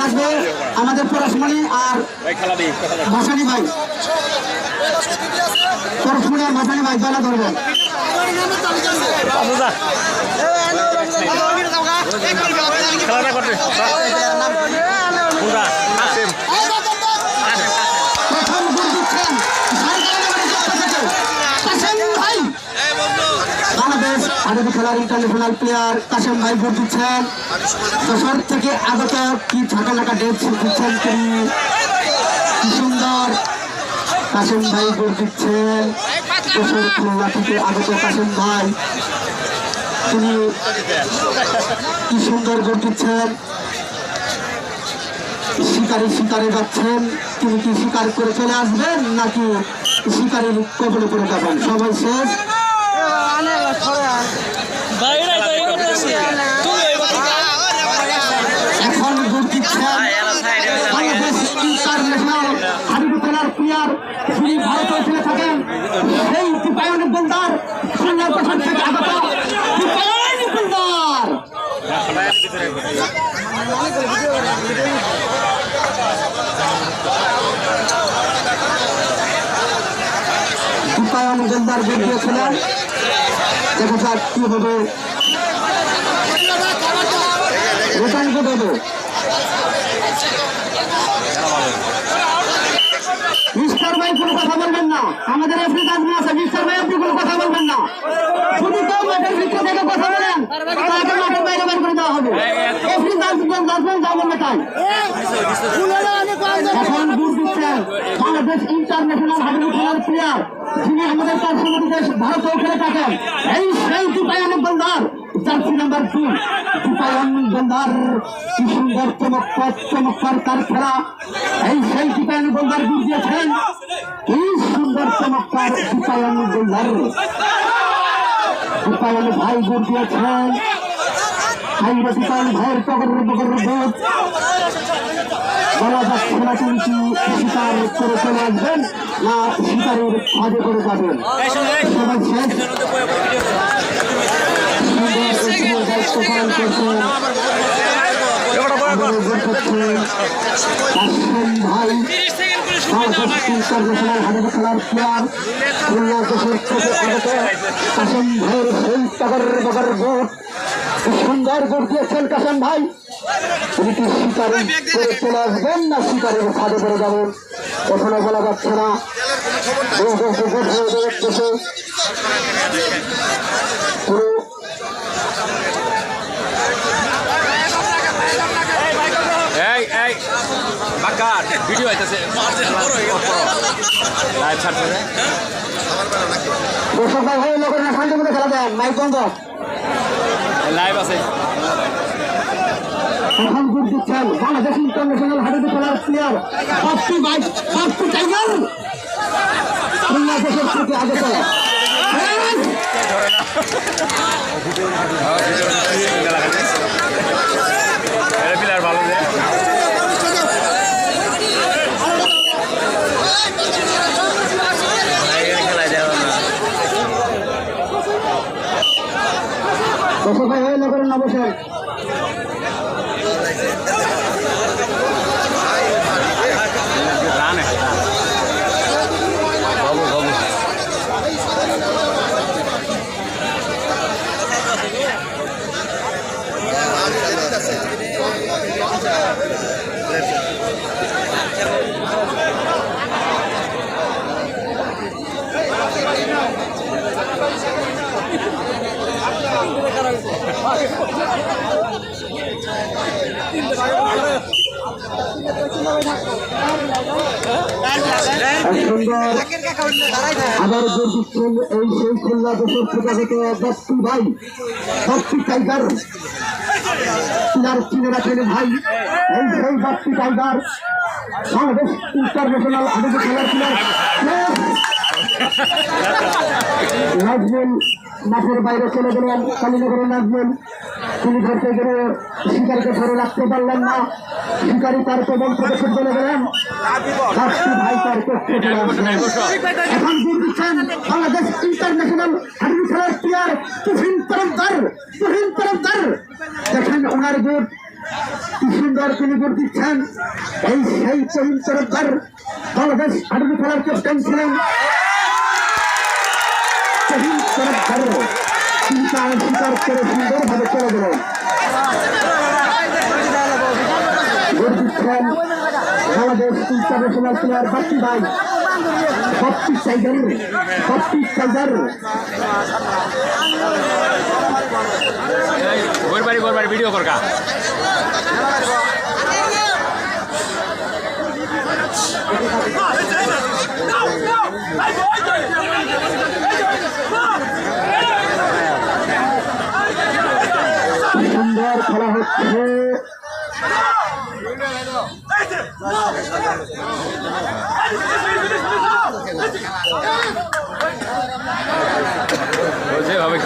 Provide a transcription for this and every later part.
থাকবে আমাদের পরশমণি আর ভাসানি ভাই। পরশমণি আর ভাসানি ভাই বেলা ধরবেন। প্রথম গোল দিচ্ছেন বাংলাদেশ আগামী খেলার ইন্টারন্যাশনাল প্লেয়ার কাশেম ভাই গোল দিচ্ছেন। যশোর থেকে আগত কি ঝাঁকানাকা ডেট দিচ্ছেন তিনি, কি সুন্দর কাশেম ভাই গোল দিচ্ছেন। যশোর খুলনা থেকে আগত কাশেম ভাই তিনি কি সুন্দর গোল দিচ্ছেন। শিকারে যাচ্ছেন, তিনি কি শিকার করে চলে আসবেন নাকি শিকারের কবলে পড়ে যাবেন? সবাই শেষ। এখন গোল দিচ্ছেন বাংলাদেশ ইন্টারন্যাশনাল হাডুডু খেলার প্লেয়ার, যিনি ভারতে খেলে থাকেন সেই দীপায়ন গোলদার, খুলনার পেছন থেকে আগত দীপায়ন গোলদার। দীপায়ন গোলদার গোল দিয়েছিলেন। দেখা যাক কি হবে, রিটার্ন গোল হবে। মিস্টার ভাই কোনো কথা বলবেন না, আমাদের এফরি তাজমিন আছে। মিস্টার ভাই আপনি কোনো কথা বলবেন না, যদি কেউ মাঠের ভিতরে থেকে কথা বলেন তাকে মাঠের বাইরে বের করে দেওয়া হবে। এফরি তাজমিন যাবেন না তাই। এখন গোল দিচ্ছেন বাংলাদেশ ইন্টারন্যাশনাল হাডুডু খেলার প্লেয়ার, যিনি আমাদের পার্শ্ববর্তী দেশ ভারতেও খেলে থাকেন, এই সেই দীপায়ন গোলদার, জার্সি নাম্বার 2 দীপায়ন গোলদার। কি সুন্দর চমৎকার তার খেলা, এই সেই দীপায়ন গোলদার গোল দিয়েছেন। কি সুন্দর চমৎকার দীপায়ন গোলদার, দীপায়ন ভাই গোল দিয়েছেন। দীপায়ন ভাইয়ের পকর বোধ বলা যাচ্ছে না, তিনি কি শিকার করে চলে আসবেন না শিকারের ফাঁদে করে যাবেন? সবাই শেষ। দায়িত্ব পালন করছেন ভাই ইন্টারন্যাশনাল হাডুডু খেলার প্লেয়ার, খুলনা দেশের থেকে আগত কাশেম ভাইয়ের সেই বগর ভোট। সুন্দর ভোট দিয়েছেন কাশেম ভাই, তিনি কি শিকারে করে চলে আসবেন না শিকারের ফাঁদে পড়ে যাবেন? এখনো বলা যাচ্ছে না। ভিডিও আইতেছে লাইভ ছাড়ছে খেলা দেন, মাইক বন্ধ। লাইভ আছে। এখন গোল দিচ্ছেন বাংলাদেশ ইন্টারন্যাশনাল হাডুডু খেলার প্লেয়ার বাপ্পি টাইগার, খুলনা দেশের থেকে আগত। প্লেয়ার ভালো দর্শক ভাই হয়ে করেন না, বসেন। আবার গোল দিচ্ছেন এই সেই খুলনা দেশের থেকে বাপ্পি ভাই, বাপ্পি টাইগার। চিনে রাখেন ভাই, এই সেই বাপ্পি টাইগার বাংলাদেশ ইন্টারন্যাশনাল হাডুডু খেলার প্লেয়ার। নাজমুল মাঠের বাইরে চলে গেলেন, কালীনগরের নাজমুল। তিনি ধরতে গেলে শিকারীকে ধরে রাখতে পারলেন না, শিকারী তার প্রবল থেকে চলে গেলেন। ভাই তার পক্ষে চলে আসলেন। এখন গোল দিচ্ছেন বাংলাদেশ ইন্টারন্যাশনাল হাডুডু খেলার প্লেয়ার তুহিন তরফদার। দেখেন ওনার গোল কি সুন্দর তিনি ভোট দিচ্ছেন। এই সেই তরুণ তরফদার বাংলাদেশ হাডুডু খেলার ক্যাপ্টেন ছিলেন তরুণ তরফদার। চিন্তা স্বীকার করে সুন্দরভাবে চলে গেলেন। ভোট দিচ্ছেন বাংলাদেশ ইন্টারন্যাশনাল প্লেয়ার বাপ্পি ভাই, বাপ্পি টাইগার, বাপ্পি টাইগার। গোরবাড়ি ভিডিও করকা সুন্দর খেলা হচ্ছে। যেভাবে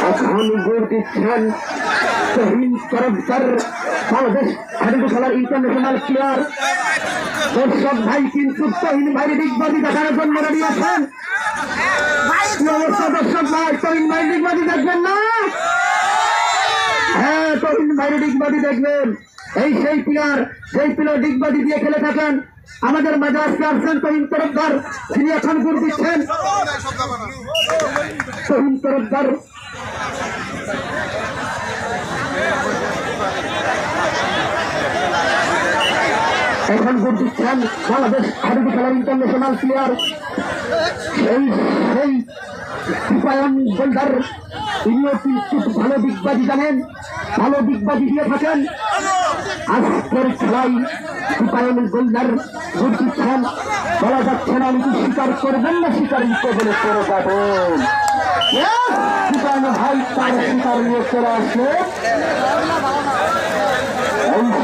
এখন ভোট দিচ্ছেন তহিন তরফদার বাংলাদেশ হাডুডু খেলার ইন্টারন্যাশনাল প্লেয়ার। দর্শক ভাই কিন্তু তহিন ভাই দিকবাদী দেখার জন্য রেডি আছেন। কি অবস্থা দর্শক ভাই, তহিন ভাই দিকবাদী দেখবেন না? হ্যাঁ, তহিন ভাই দিকবাদী দেখবেন। এই সেই প্লেয়ার দিকবাদী দিয়ে খেলে থাকেন। আমাদের মাঝে আজকে আসছেন তহিন তরফদার, তিনি এখন ভোট দিচ্ছেন। তহিন তরফদার এখন ভোট দিচ্ছেন বাংলাদেশ হাডুডু খেলার ইন্টারন্যাশনাল প্লেয়ার সেই দীপায়ন গোলদার। তিনিও কিন্তু ভালো দিকবাজি জানেন, ভালো দিকবাজি দিয়ে থাকেন। আজকের খেলায় দীপায়ন গোলদার ভোট দিচ্ছেন। বলা যাচ্ছে না আমি স্বীকার করবেন না স্বীকার বলে করে যাবেন। দীপায়ন ভাই তার স্বীকার নিয়ে চলে আসলে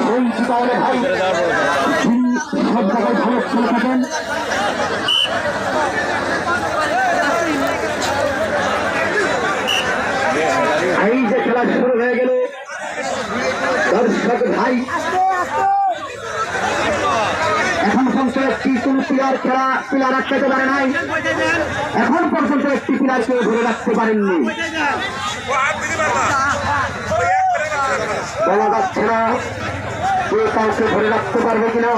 সেই দীপায়ন ভাই সব জায়গায় ভালো খেলে থাকেন। এই যে খেলা শুরু হয়ে গেল দর্শক ভাই, এখন পর্যন্ত একটি কোন প্লেয়ার আটকাতে পারে নাই। এখন পর্যন্ত একটি প্লেয়ারকে ধরে রাখতে পারেননি। বলা যাচ্ছে না কে কাউকে ধরে রাখতে পারবে কিনা।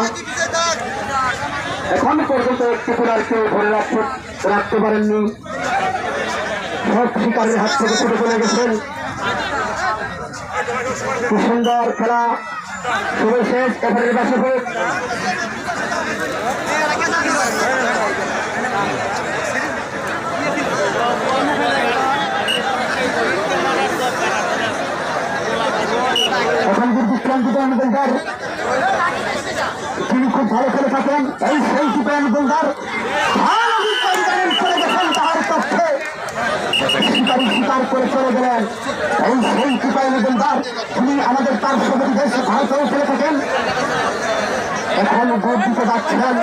এখন পর্যন্ত একটি প্লেয়ারকে ধরে রাখতে পারেননি। সব শিকারের হাত থেকে ছুটে চলে গেছেন। কি সুন্দর খেলা শুরু শেষ এবারের বাসে হোক। এখন দীপায়ন গোলদার, তিনি খুব ভালো খেলে থাকেন। এই সেই দীপায়ন গোলদার চলে গেছেন তার পক্ষে, স্বীকার করে চলে গেলেন। এই সেই দীপায়ন গোলদার, তিনি আমাদের পার্শ্ববর্তী দেশ ভারতেও খেলে থাকেন। এখন ভোট দিতে যাচ্ছেন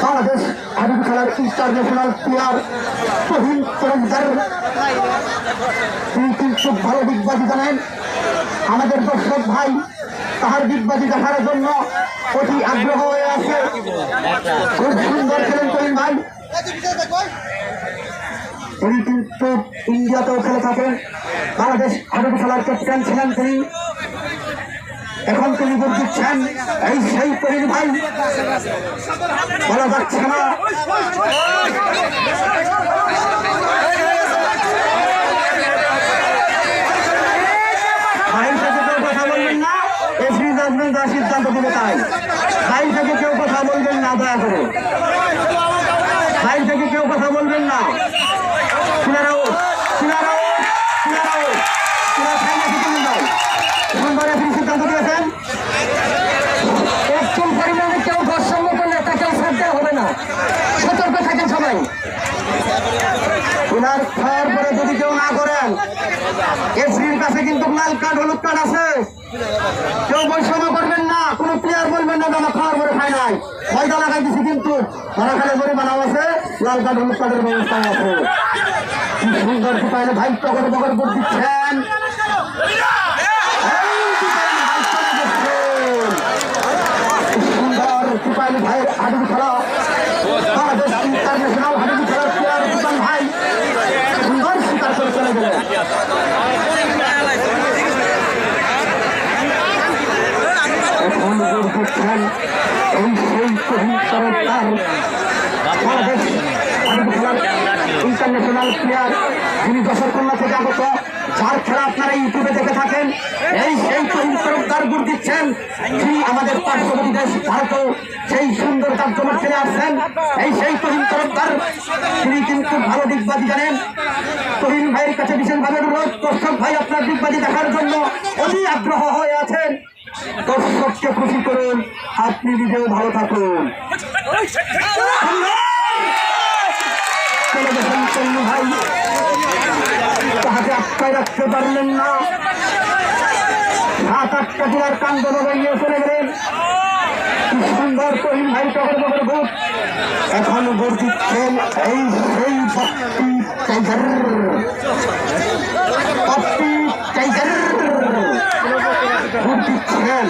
বাংলাদেশ হাডুডু খেলার ইন্টারন্যাশনাল প্লেয়ার তহিন তরফদার। তিনি কিন্তু ভালো দিকবাজি জানেন। আমাদের দর্শক ভাই তাহার দিকবাজি দেখার জন্য অতি আগ্রহ হয়ে আছে। খুব সুন্দর খেলেন তহিন ভাই। তিনি কিন্তু ইন্ডিয়াতেও খেলে থাকেন। বাংলাদেশ হাডুডু খেলার ক্যাপ্টেন ছিলেন তিনি। এখন তিনি ভোট দিচ্ছেন এই সেই তহিন ভাই। বলা যাচ্ছে না সিদ্ধান্ত দিবে তাই বাইরে থেকে কেউ কথা বলবেন না, দয়া করে বাইরে থেকে কেউ কথা বলবেন না। সিদ্ধান্ত দিয়েছেন একটু পরিমাণে কেউ ভারসাম্য করলে তাকে সাথ দেওয়া হবে না। সতর্ক থাকেন সবাই। ওনার খাওয়ার পরে যদি কেউ না করেন, এফরির কাছে কিন্তু লাল কার্ড হলুদ কার্ড আছে। কেউ বৈষম্য করবেন না, কোনো প্লেয়ার বলবেন না আমার খাওয়ার পরে খায় নাই, ময়দা লাগাই দিচ্ছি কিন্তু তারা খালে করে বানাও আছে, লাল কার্ড হলুদ কার্ডের ব্যবস্থা আছে। কি সুন্দর দীপায়ন ভাই টগর বগর ভোট দিচ্ছেন। সুন্দর দীপায়ন ভাইয়ের হাডুডু খেলা, বাংলাদেশ ইন্টারন্যাশনাল হাডুডু খেলার প্লেয়ার দীপায়ন ভাই সুন্দর স্বীকার করে চলে গেলেন। করছেন এই সেই তহিন সরকার বাংলাদেশ ইন্টারন্যাশনাল প্লেয়ার যিনি যশোরকন্যা থেকে আগত, যার খেলা আপনারা ইউটিউবে দেখে থাকেন। এই সেই তহিন সরকার গুড় দিচ্ছেন যিনি আমাদের পার্শ্ববর্তী দেশ ভারতেও সেই সুন্দর কার্যক্রম খেলে আসছেন। এই সেই তহিন সরকার তিনি কিন্তু ভালো দিকবাজি জানেন। তহিন ভাইয়ের কাছে বিশেষভাবে অনুরোধ, দর্শক ভাই আপনার দিকবাজি দেখার জন্য অতি আগ্রহ হয়ে আছেন। দর্শককে খুশি করুন, আপনি নিজেও ভালো থাকুন। চলে গেছেন তন্নু ভাই, তাহাকে আটকায় রাখতে পারলেন না। 7-8টা জেলার কাণ্ড নিয়ে চলে গেলেন। কি সুন্দর তহিন ভাই টগর বগর ভোট এখন ভোট দিচ্ছেন এই সেই টাইগার ভোট দিচ্ছেন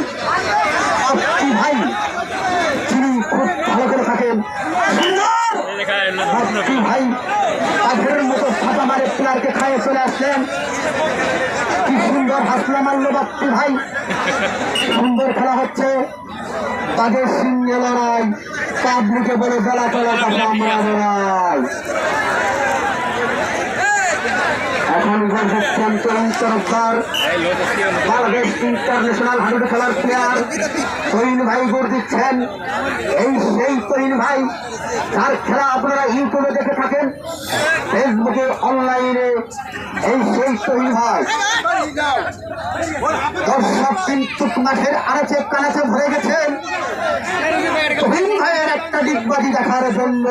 পপ্পি ভাই, যিনি খুব ভালো করে থাকেন। পপ্পি ভাই তাদের মতো ফাটা মারে প্লেয়ারকে খাইয়ে চলে আসলেন। কি সুন্দর হাসলা মারল পপ্পি ভাই। সুন্দর খেলা হচ্ছে, তাদের সিংহে লড়াই, পাবলিকে বলে বেলা চলে তাকে আমরা লড়াই। এখন ঘটছেন তরুণ সরকার বাংলাদেশ ইন্টারন্যাশনাল হাডুডু খেলার প্লেয়ার তরুণ ভাই গোল দিচ্ছেন। এই সেই তরুণ ভাই যার খেলা আপনারা ইউটিউবে দেখে থাকেন, ফেসবুকে অনলাইনে। এই সেই তরুণ ভাই দর্শক কিন্তু মাঠের আড়াচে কানাচে ভরে গেছেন তরুণ ভাইয়ের একটা দিকবাজি দেখার জন্য।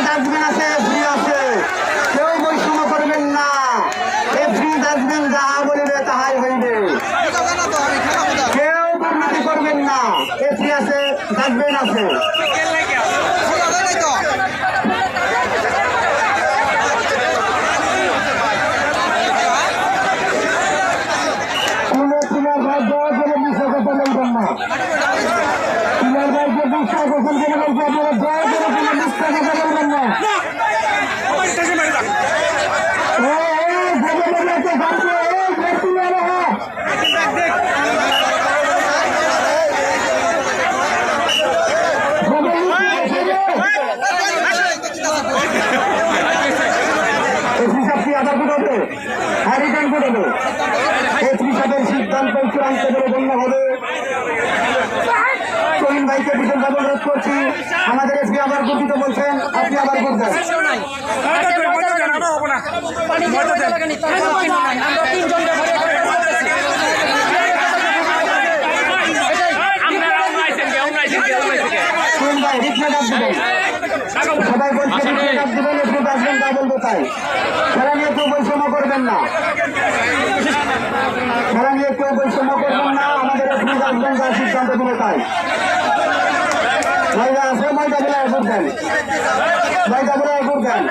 ডাস্টবিন আছে, সিদ্ধান্ত চূড়ান্ত করে গণ্য হবে। তরুণ ভাইকে বিশেষভাবে অনুরোধ করছি, আমাদের এসপি আবার গঠিত বলছেন, আপনি আবার করবেন। তরুণ ভাই রিক্সা ডাক দিবেন, সবাই বলছে রিক্সা ডাক দিবেন, একটু আসবেন তা বলবো তাই। খেলা নিয়ে কেউ বৈষম্য করবেন না, খেলা নিয়ে কেউ বৈষম্য করবেন না, আমাদের এখনই আসবেন তার সিদ্ধান্ত দিলে তাই। ময়দা আছে, ময়দা বলে ভোট দেন, ময়দা বলে ভোট দেন।